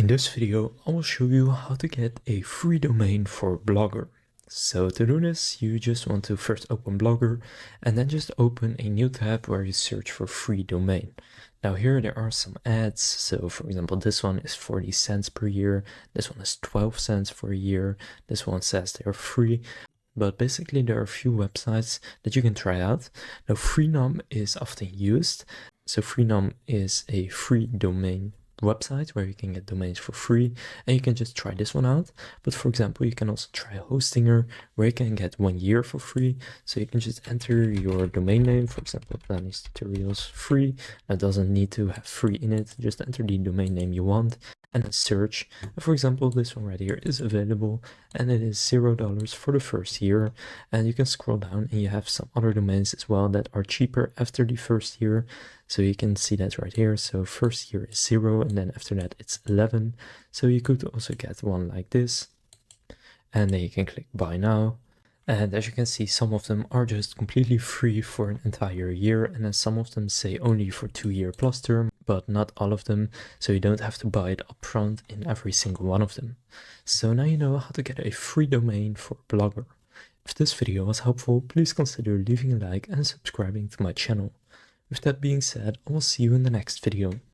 In this video, I will show you how to get a free domain for Blogger. So to do this, you just want to first open Blogger and then just open a new tab where you search for free domain. Now here there are some ads. So for example, this one is 40 cents per year. This one is 12 cents for a year. This one says they're free. But basically there are a few websites that you can try out. Now Freenom is often used. So Freenom is a free domain website where you can get domains for free, and you can just try this one out. But for example, you can also try Hostinger, where you can get 1 year for free. So you can just enter your domain name, for example, Planis Tutorials free. It doesn't need to have free in it, just enter the domain name you want and then search. And for example, this one right here is available and it is $0 for the first year. And you can scroll down and you have some other domains as well that are cheaper after the first year. So you can see that right here. So first year is 0 and then after that it's 11. So you could also get one like this, and then you can click buy now. And as you can see, some of them are just completely free for an entire year, and then some of them say only for 2-year plus term, but not all of them, so you don't have to buy it upfront in every single one of them. So now you know how to get a free domain for Blogger. If this video was helpful, please consider leaving a like and subscribing to my channel. With that being said, I will see you in the next video.